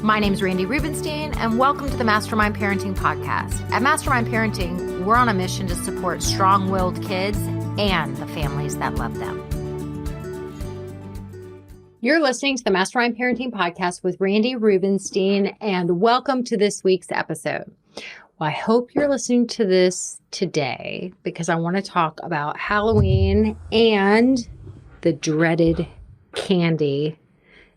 My name is Randy Rubenstein, and welcome to the Mastermind Parenting Podcast. At Mastermind Parenting, we're on a mission to support strong-willed kids and the families that love them. You're listening to the Mastermind Parenting Podcast with Randy Rubenstein, and welcome to this week's episode. Well, I hope you're listening to this today because I want to talk about Halloween and the dreaded candy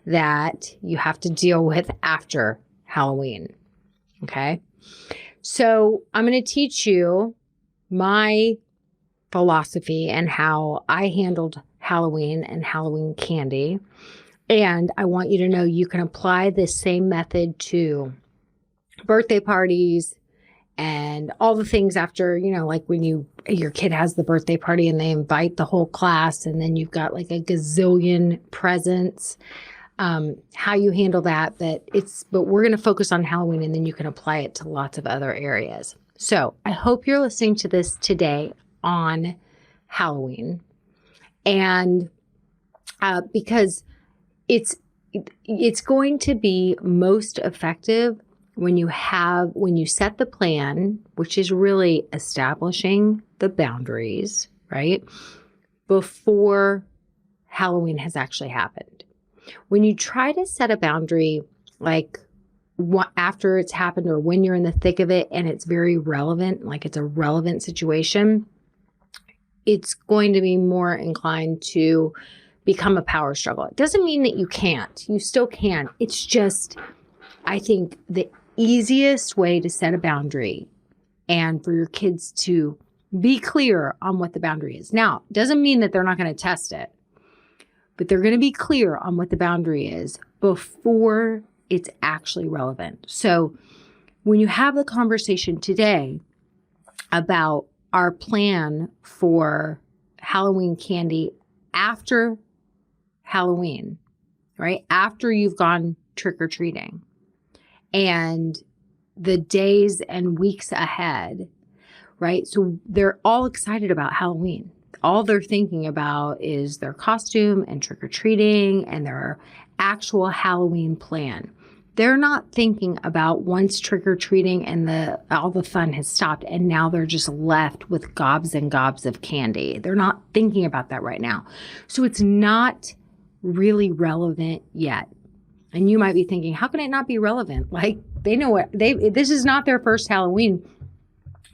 that you have to deal with after Halloween. Okay. So I'm going to teach you my philosophy and how I handled Halloween and Halloween candy. And I want you to know you can apply this same method to birthday parties and all the things after, like when your kid has the birthday party and they invite the whole class and then you've got like a gazillion presents. How you handle that, but we're going to focus on Halloween and then you can apply it to lots of other areas. So I hope you're listening to this today on Halloween, and because it's going to be most effective when you set the plan, which is really establishing the boundaries, right? Before Halloween has actually happened. When you try to set a boundary, like after it's happened or when you're in the thick of it and it's very relevant, like it's a relevant situation, it's going to be more inclined to become a power struggle. It doesn't mean that you can't. You still can. It's just, I think, the easiest way to set a boundary and for your kids to be clear on what the boundary is. Now, it doesn't mean that they're not going to test it, but they're going to be clear on what the boundary is before it's actually relevant. So when you have the conversation today about our plan for Halloween candy after Halloween, right? After you've gone trick-or-treating and the days and weeks ahead, right? So they're all excited about Halloween. All they're thinking about is their costume and trick-or-treating and their actual Halloween plan. They're not thinking about once trick-or-treating and all the fun has stopped and now they're just left with gobs and gobs of candy. They're not thinking about that right now. So it's not really relevant yet. And you might be thinking, how can it not be relevant? Like they know this is not their first Halloween,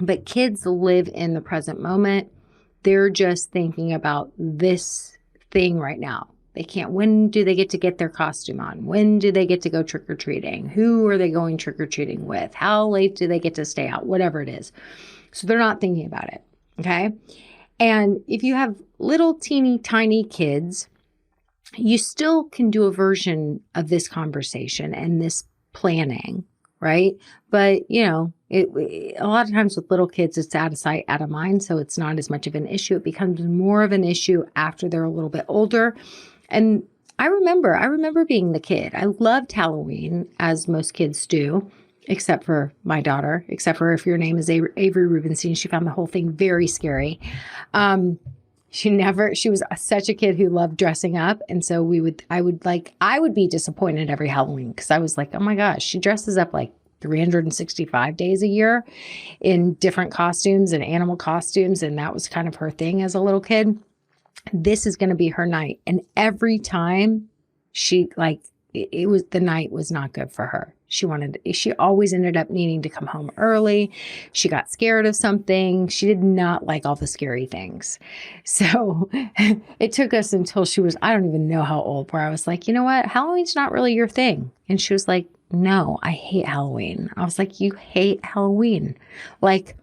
but kids live in the present moment. They're just thinking about this thing right now. When do they get to get their costume on? When do they get to go trick-or-treating? Who are they going trick-or-treating with? How late do they get to stay out? Whatever it is. So they're not thinking about it. Okay. And if you have little teeny tiny kids, you still can do a version of this conversation and this planning, right? But, a lot of times with little kids, it's out of sight, out of mind. So it's not as much of an issue. It becomes more of an issue after they're a little bit older. And I remember being the kid. I loved Halloween, as most kids do, except for my daughter, except for if your name is Avery Rubenstein. She found the whole thing very scary. She was such a kid who loved dressing up. And so I would be disappointed every Halloween because I was like, oh my gosh, she dresses up like 365 days a year in different costumes and animal costumes. And that was kind of her thing as a little kid. This is going to be her night. And every time the night was not good for her. She always ended up needing to come home early. She got scared of something. She did not like all the scary things. So it took us until she was, I don't even know how old, where I was like, you know what? Halloween's not really your thing. And she was like, no, I hate Halloween. I was like, you hate Halloween. Like,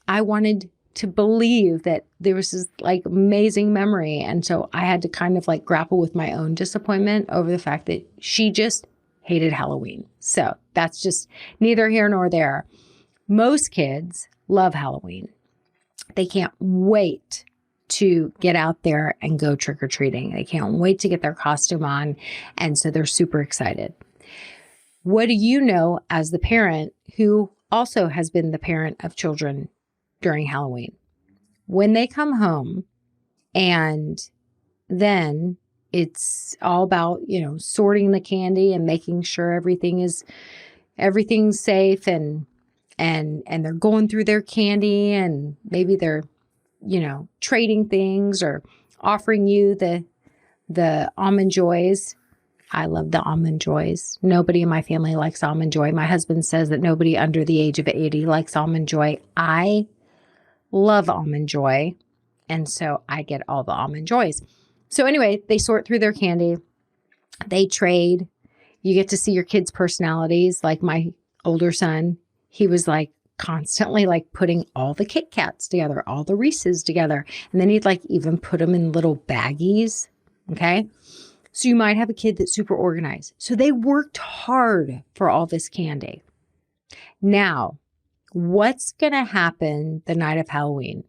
I wanted to believe that there was this like amazing memory. And so I had to kind of like grapple with my own disappointment over the fact that she just hated Halloween. So that's just neither here nor there. Most kids love Halloween. They can't wait to get out there and go trick-or-treating. They can't wait to get their costume on. And so they're super excited. What do you know as the parent who also has been the parent of children during Halloween? When they come home and then it's all about, sorting the candy and making sure everything's safe and they're going through their candy, and maybe they're, trading things or offering you the Almond Joys. I love the Almond Joys. Nobody in my family likes Almond Joy. My husband says that nobody under the age of 80 likes Almond Joy. I love Almond Joy, and so I get all the Almond Joys. So anyway, they sort through their candy. They trade. You get to see your kids' personalities. Like my older son, he was like constantly like putting all the Kit Kats together, all the Reese's together. And then he'd like even put them in little baggies. Okay. So you might have a kid that's super organized. So they worked hard for all this candy. Now, what's going to happen the night of Halloween?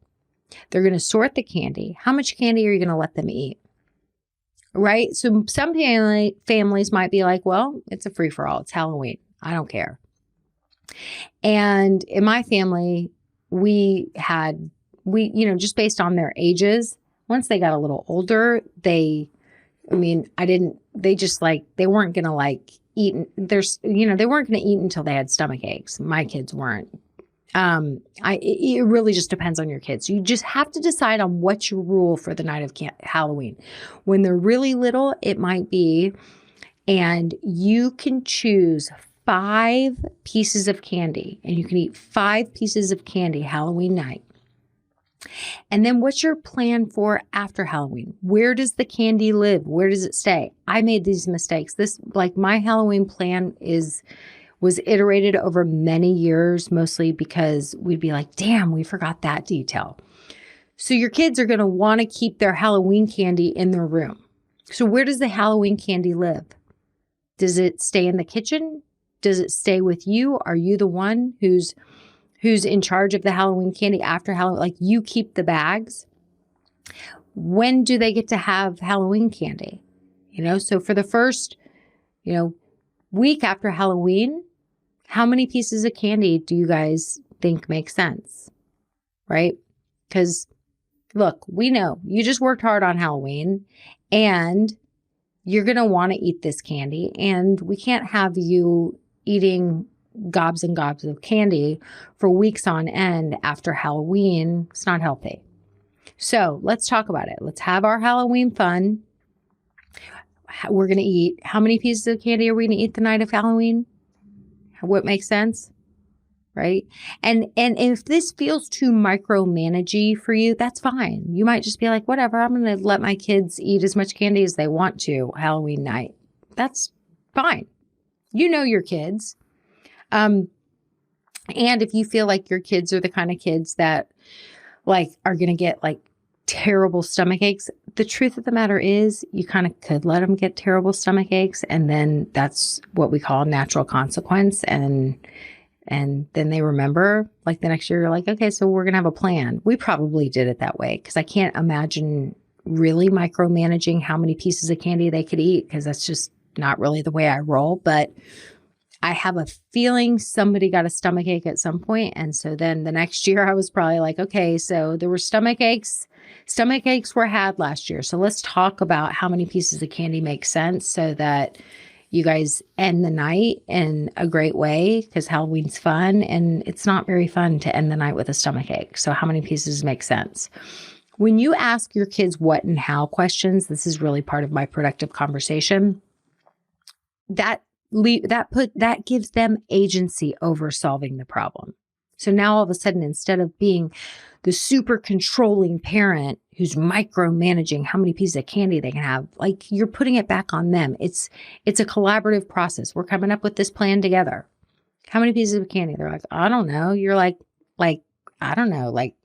They're going to sort the candy. How much candy are you going to let them eat? Right? So some families might be like, well, it's a free-for-all. It's Halloween. I don't care. And in my family, just based on their ages, once they got a little older, they weren't going to like eat. They weren't going to eat until they had stomach aches. My kids weren't. It really just depends on your kids. You just have to decide on what's your rule for the night of Halloween. When they're really little, it might be, and you can choose 5 pieces of candy, and you can eat 5 pieces of candy Halloween night. And then what's your plan for after Halloween? Where does the candy live? Where does it stay? I made these mistakes. My Halloween plan was iterated over many years, mostly because we'd be like, damn, we forgot that detail. So your kids are going to want to keep their Halloween candy in their room. So where does the Halloween candy live? Does it stay in the kitchen? Does it stay with you? Are you the one who's in charge of the Halloween candy after Halloween? Like, you keep the bags. When do they get to have Halloween candy? So for the first, week after Halloween, how many pieces of candy do you guys think make sense? Right? Because look, we know you just worked hard on Halloween and you're going to want to eat this candy, and we can't have you eating gobs and gobs of candy for weeks on end after Halloween. It's not healthy. So let's talk about it. Let's have our Halloween fun. We're going to eat, how many pieces of candy are we going to eat the night of Halloween? What makes sense? Right? And if this feels too micromanagey for you, that's fine. You might just be like, whatever, I'm going to let my kids eat as much candy as they want to Halloween night. That's fine. You know your kids. And if you feel like your kids are the kind of kids that like are going to get like terrible stomach aches, the truth of the matter is you kind of could let them get terrible stomach aches, and then that's what we call natural consequence. And then they remember, like the next year, you're like, okay, so we're going to have a plan. We probably did it that way because I can't imagine really micromanaging how many pieces of candy they could eat, because that's just not really the way I roll. But I have a feeling somebody got a stomach ache at some point. And so then the next year I was probably like, okay, so there were stomach aches. Stomach aches were had last year. So let's talk about how many pieces of candy make sense so that you guys end the night in a great way, because Halloween's fun and it's not very fun to end the night with a stomach ache. So how many pieces make sense? When you ask your kids what and how questions, this is really part of my productive conversation, that gives them agency over solving the problem. So now all of a sudden, instead of being the super controlling parent who's micromanaging how many pieces of candy they can have, like, you're putting it back on them. It's a collaborative process. We're coming up with this plan together. How many pieces of candy? They're like, I don't know. You're like, I don't know, like,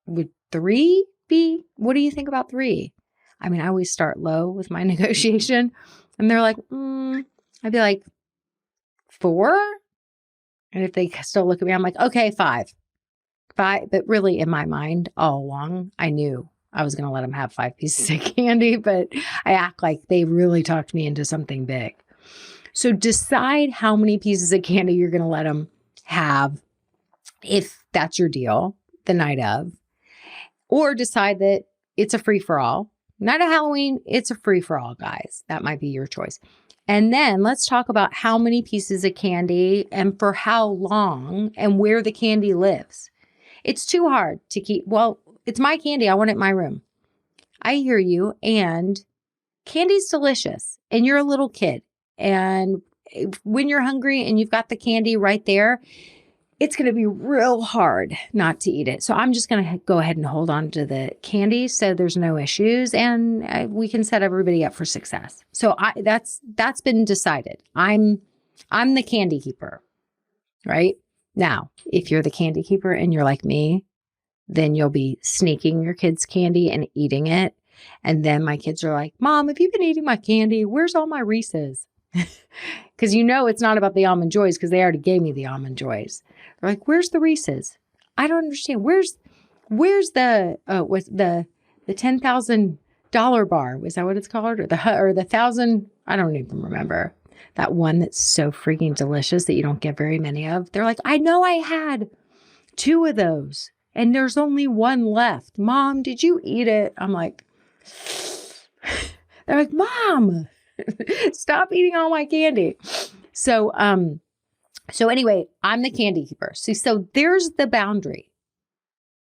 would 3 be? What do you think about 3? I mean, I always start low with my negotiation, and they're like, I'd be like, 4? And if they still look at me, I'm like, okay, 5. But really, in my mind, all along, I knew I was going to let them have 5 pieces of candy, but I act like they really talked me into something big. So decide how many pieces of candy you're going to let them have, if that's your deal, the night of, or decide that it's a free-for-all. Night of Halloween, it's a free-for-all, guys. That might be your choice. And then let's talk about how many pieces of candy and for how long and where the candy lives. It's too hard to keep. Well, it's my candy. I want it in my room. I hear you. And candy's delicious. And you're a little kid. And when you're hungry and you've got the candy right there, it's going to be real hard not to eat it. So I'm just going to go ahead and hold on to the candy so there's no issues and we can set everybody up for success. So that's been decided. I'm the candy keeper, right? Now, if you're the candy keeper and you're like me, then you'll be sneaking your kids' candy and eating it. And then my kids are like, Mom, have you been eating my candy? Where's all my Reese's? Because it's not about the Almond Joys because they already gave me the Almond Joys. They're like, where's the Reese's? I don't understand. Where's the $10,000 bar? Was that what it's called? Or the 1,000? I don't even remember. That one that's so freaking delicious that you don't get very many of. They're like, I know I had 2 of those and there's only 1 left. Mom, did you eat it? I'm like, they're like, Mom, stop eating all my candy. So anyway, I'm the candy keeper. So there's the boundary.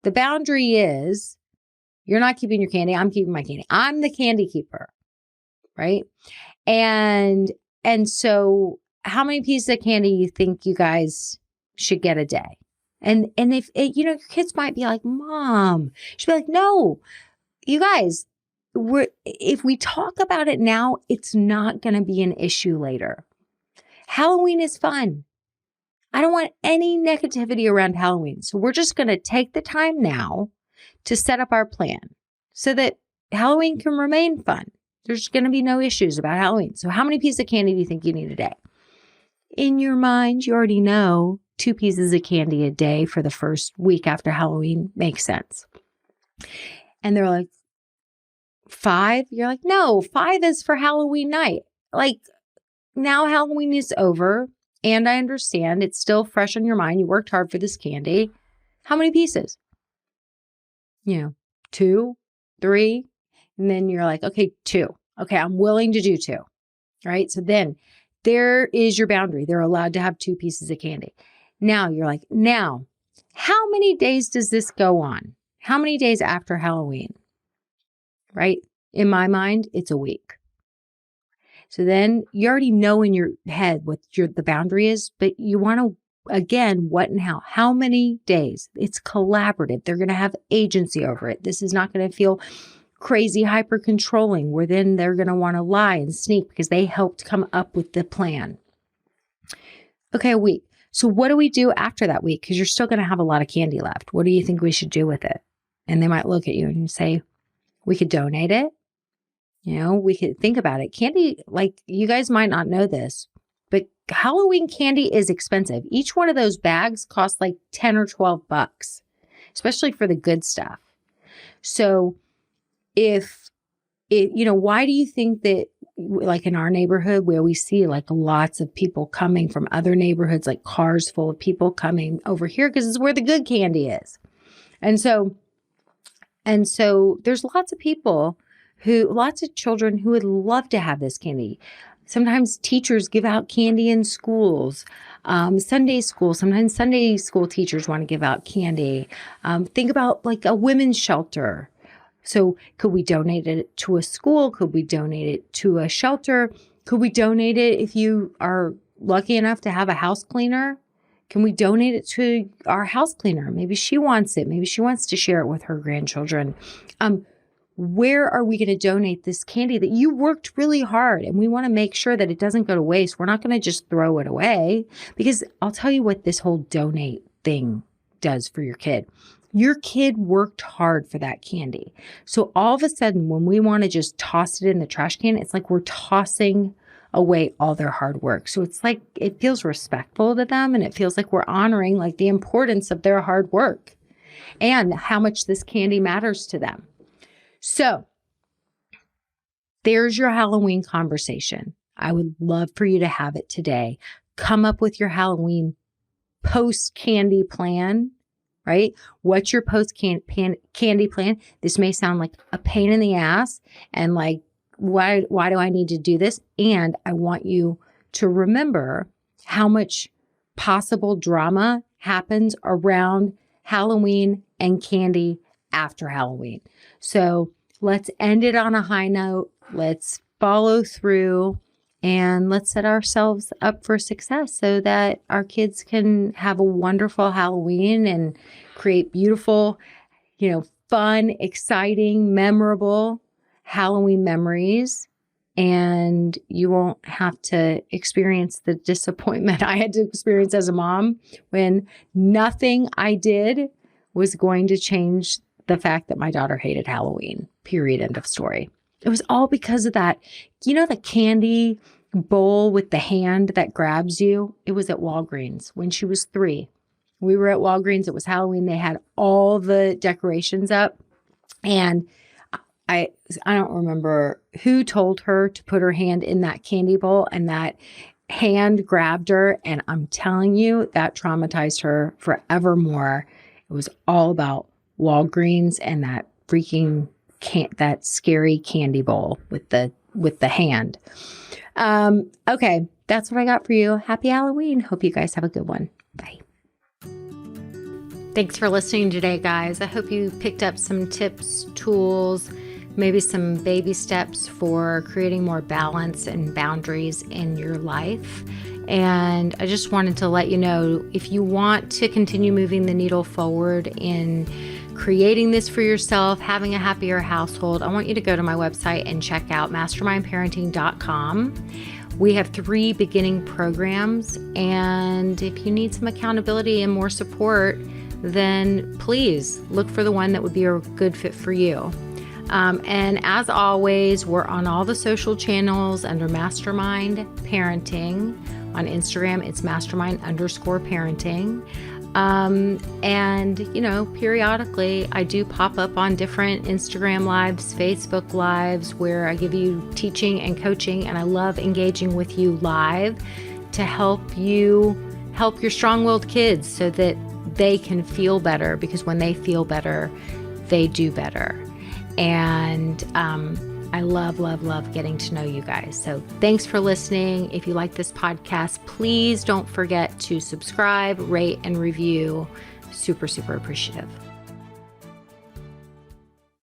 The boundary is you're not keeping your candy. I'm keeping my candy. I'm the candy keeper, right? And so how many pieces of candy you think you guys should get a day? And if your kids might be like, Mom, she'd be like, no, you guys, if we talk about it now, it's not going to be an issue later. Halloween is fun. I don't want any negativity around Halloween. So we're just going to take the time now to set up our plan so that Halloween can remain fun. There's going to be no issues about Halloween. So how many pieces of candy do you think you need a day? In your mind, you already know 2 pieces of candy a day for the first week after Halloween makes sense. And they're like, 5? You're like, no, 5 is for Halloween night. Like, now Halloween is over, and I understand it's still fresh on your mind. You worked hard for this candy. How many pieces? 2, 3, and then you're like, okay, 2. Okay, I'm willing to do 2, right? So then there is your boundary. They're allowed to have 2 pieces of candy. Now you're like, now, how many days does this go on? How many days after Halloween? Right? In my mind, it's a week. So then you already know in your head what the boundary is, but you want to, again, what and how. How many days? It's collaborative. They're going to have agency over it. This is not going to feel crazy hyper controlling where then they're going to want to lie and sneak because they helped come up with the plan. Okay, a week. So what do we do after that week? Because you're still going to have a lot of candy left. What do you think we should do with it? And they might look at you and say, we could donate it. We could think about it. Candy, like you guys might not know this, but Halloween candy is expensive. Each one of those bags costs like 10 or 12 bucks, especially for the good stuff. So why do you think that like in our neighborhood where we see like lots of people coming from other neighborhoods, like cars full of people coming over here because it's where the good candy is. And so there's lots of children who would love to have this candy. Sometimes teachers give out candy in schools, Sunday school. Sometimes Sunday school teachers want to give out candy. Think about like a women's shelter. So could we donate it to a school? Could we donate it to a shelter? Could we donate it if you are lucky enough to have a house cleaner? Can we donate it to our house cleaner? Maybe she wants it. Maybe she wants to share it with her grandchildren. Where are we going to donate this candy that you worked really hard? And we want to make sure that it doesn't go to waste. We're not going to just throw it away because I'll tell you what this whole donate thing does for your kid. Your kid worked hard for that candy. So all of a sudden, when we want to just toss it in the trash can, it's like we're tossing away all their hard work. So it's like, it feels respectful to them and it feels like we're honoring like the importance of their hard work and how much this candy matters to them. So there's your Halloween conversation. I would love for you to have it today. Come up with your Halloween post-candy plan right? What's your candy plan? This may sound like a pain in the ass and like, why do I need to do this? And I want you to remember how much possible drama happens around Halloween and candy after Halloween. So let's end it on a high note. Let's follow through and let's set ourselves up for success so that our kids can have a wonderful Halloween and create beautiful, fun, exciting, memorable Halloween memories. And you won't have to experience the disappointment I had to experience as a mom when nothing I did was going to change the fact that my daughter hated Halloween. Period. End of story. It was all because of that. The candy bowl with the hand that grabs you? It was at Walgreens when she was 3. We were at Walgreens. It was Halloween. They had all the decorations up. And I don't remember who told her to put her hand in that candy bowl, and that hand grabbed her. And I'm telling you, that traumatized her forevermore. It was all about Walgreens and that freaking that scary candy bowl with the hand. Okay, that's what I got for you. Happy Halloween. Hope you guys have a good one. Bye. Thanks for listening today, guys. I hope you picked up some tips, tools, maybe some baby steps for creating more balance and boundaries in your life. And I just wanted to let you know, if you want to continue moving the needle forward in creating this for yourself, having a happier household, I want you to go to my website and check out mastermindparenting.com. We have 3 beginning programs, and if you need some accountability and more support, then please look for the one that would be a good fit for you. And as always, we're on all the social channels under Mastermind Parenting. On Instagram, it's mastermind_parenting. And periodically I do pop up on different Instagram lives, Facebook lives, where I give you teaching and coaching, and I love engaging with you live to help you help your strong-willed kids so that they can feel better, because when they feel better, they do better. And I love, love, love getting to know you guys. So thanks for listening. If you like this podcast, please don't forget to subscribe, rate, and review. Super, super appreciative.